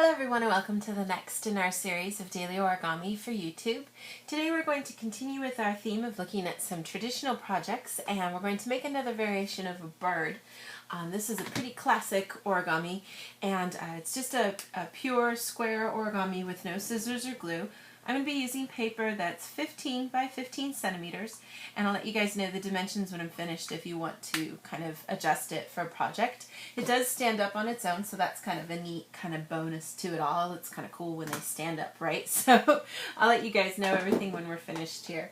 Hello everyone and welcome to the next in our series of daily origami for YouTube. Today we're going to continue with our theme of looking at some traditional projects, and we're going to make another variation of a bird. This is a pretty classic origami, and it's just a pure square origami with no scissors or glue. I'm going to be using paper that's 15 by 15 centimeters, and I'll let you guys know the dimensions when I'm finished if you want to kind of adjust it for a project. It does stand up on its own, so that's kind of a neat kind of bonus to it all. It's kind of cool when they stand up, right? So I'll let you guys know everything when we're finished here.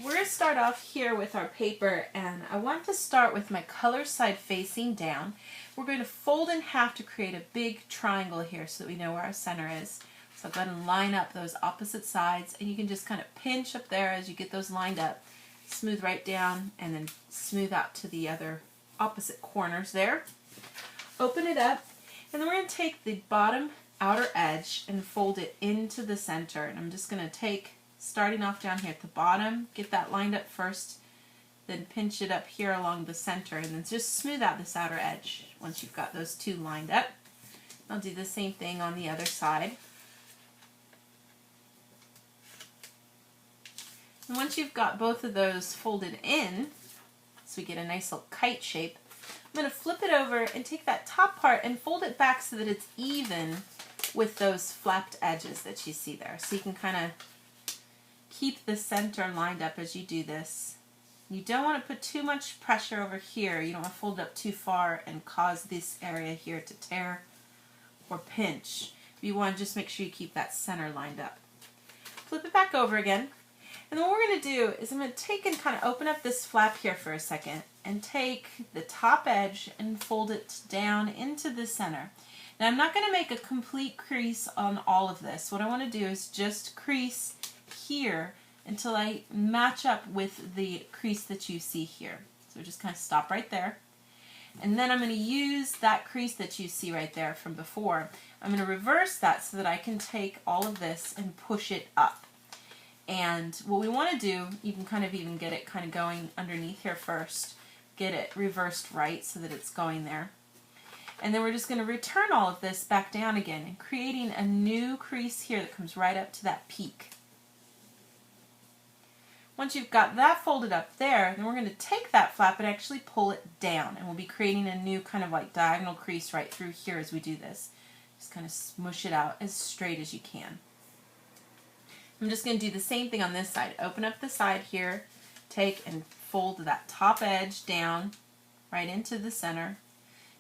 We're going to start off here with our paper, and I want to start with my color side facing down. We're going to fold in half to create a big triangle here so that we know where our center is. So go ahead and line up those opposite sides, and you can just kind of pinch up there as you get those lined up, smooth right down, and then smooth out to the other opposite corners there. Open it up, and then we're going to take the bottom outer edge and fold it into the center. And I'm just going to take, starting off down here at the bottom, get that lined up first, then pinch it up here along the center, and then just smooth out this outer edge once you've got those two lined up. I'll do the same thing on the other side. And once you've got both of those folded in, so we get a nice little kite shape, I'm going to flip it over and take that top part and fold it back so that it's even with those flapped edges that you see there. So you can kind of keep the center lined up as you do this. You don't want to put too much pressure over here. You don't want to fold it up too far and cause this area here to tear or pinch. You want to just make sure you keep that center lined up. Flip it back over again. And then what we're going to do is I'm going to take and kind of open up this flap here for a second and take the top edge and fold it down into the center. Now I'm not going to make a complete crease on all of this. What I want to do is just crease here until I match up with the crease that you see here. So just kind of stop right there. And then I'm going to use that crease that you see right there from before. I'm going to reverse that so that I can take all of this and push it up. And what we want to do, you can kind of even get it kind of going underneath here first. Get it reversed right so that it's going there. And then we're just going to return all of this back down again and creating a new crease here that comes right up to that peak. Once you've got that folded up there, then we're going to take that flap and actually pull it down. And we'll be creating a new kind of like diagonal crease right through here as we do this. Just kind of smush it out as straight as you can. I'm just going to do the same thing on this side. Open up the side here, take and fold that top edge down right into the center.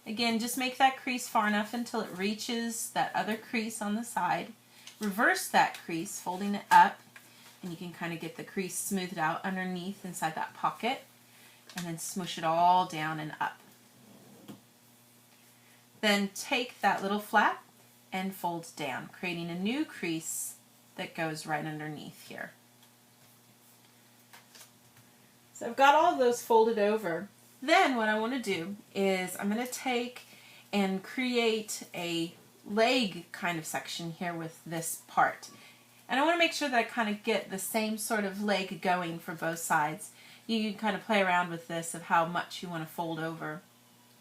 Again, just make that crease far enough until it reaches that other crease on the side. Reverse that crease, folding it up, and you can kind of get the crease smoothed out underneath inside that pocket, and then smush it all down and up. Then take that little flap and fold down, creating a new crease that goes right underneath here. So I've got all of those folded over. Then what I want to do is I'm going to take and create a leg kind of section here with this part. And I want to make sure that I kind of get the same sort of leg going for both sides. You can kind of play around with this of how much you want to fold over.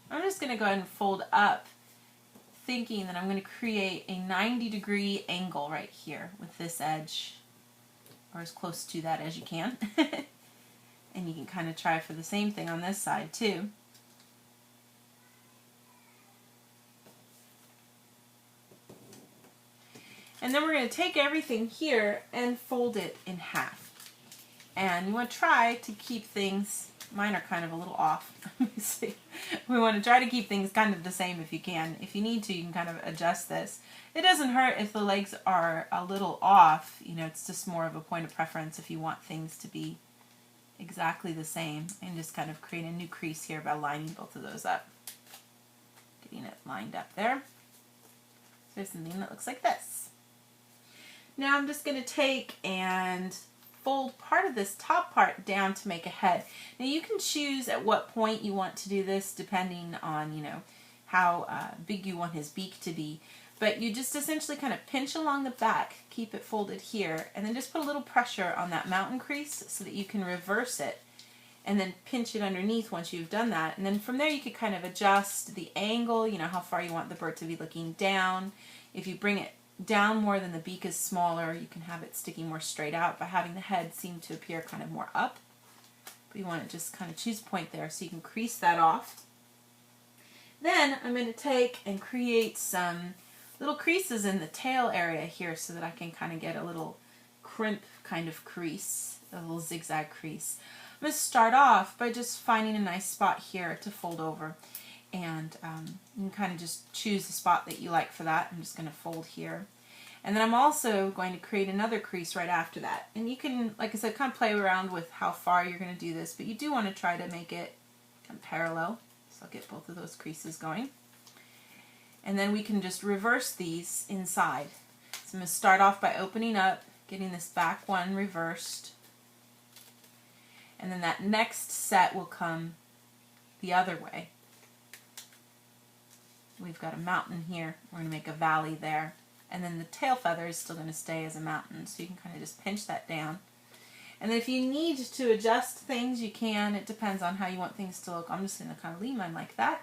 I'm just going to go ahead and fold up, thinking that I'm going to create a 90-degree angle right here with this edge, or as close to that as you can. And you can kind of try for the same thing on this side too. And then we're going to take everything here and fold it in half. And you want to try to keep things, mine are kind of a little off. Let me see. We want to try to keep things kind of the same if you can. If you need to, you can kind of adjust this. It doesn't hurt if the legs are a little off. You know, it's just more of a point of preference if you want things to be exactly the same. And just kind of create a new crease here by lining both of those up. Getting it lined up there. So there's something that looks like this. Now I'm just going to take and fold part of this top part down to make a head. Now you can choose at what point you want to do this depending on, you know, how big you want his beak to be. But you just essentially kind of pinch along the back, keep it folded here, and then just put a little pressure on that mountain crease so that you can reverse it and then pinch it underneath once you've done that. And then from there you could kind of adjust the angle, you know, how far you want the bird to be looking down. If you bring it down more than the beak is smaller, you can have it sticking more straight out by having the head seem to appear kind of more up. But you want to just kind of choose a point there so you can crease that off. Then I'm going to take and create some little creases in the tail area here so that I can kind of get a little crimp kind of crease, a little zigzag crease. I'm going to start off by just finding a nice spot here to fold over, and you can kind of just choose the spot that you like for that. I'm just going to fold here. And then I'm also going to create another crease right after that. And you can, like I said, kind of play around with how far you're going to do this, but you do want to try to make it kind of parallel. So I'll get both of those creases going. And then we can just reverse these inside. So I'm going to start off by opening up, getting this back one reversed. And then that next set will come the other way. We've got a mountain here. We're going to make a valley there. And then the tail feather is still going to stay as a mountain. So you can kind of just pinch that down. And then if you need to adjust things, you can. It depends on how you want things to look. I'm just going to kind of leave mine like that.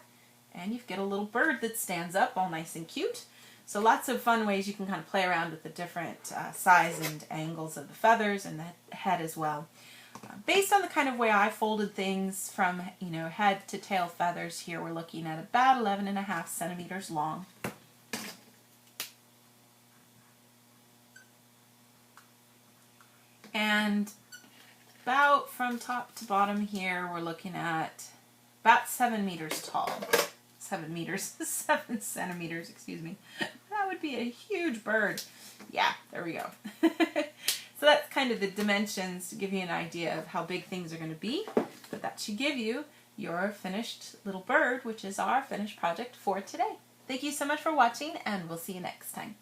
And you get a little bird that stands up all nice and cute. So lots of fun ways you can kind of play around with the different size and angles of the feathers and the head as well. Based on the kind of way I folded things from, you know, head to tail feathers here, we're looking at about 11.5 centimeters long. And about from top to bottom here, we're looking at about 7 meters tall. 7 centimeters, excuse me. That would be a huge bird. Yeah, there we go. So that's kind of the dimensions to give you an idea of how big things are going to be. But that should give you your finished little bird, which is our finished project for today. Thank you so much for watching, and we'll see you next time.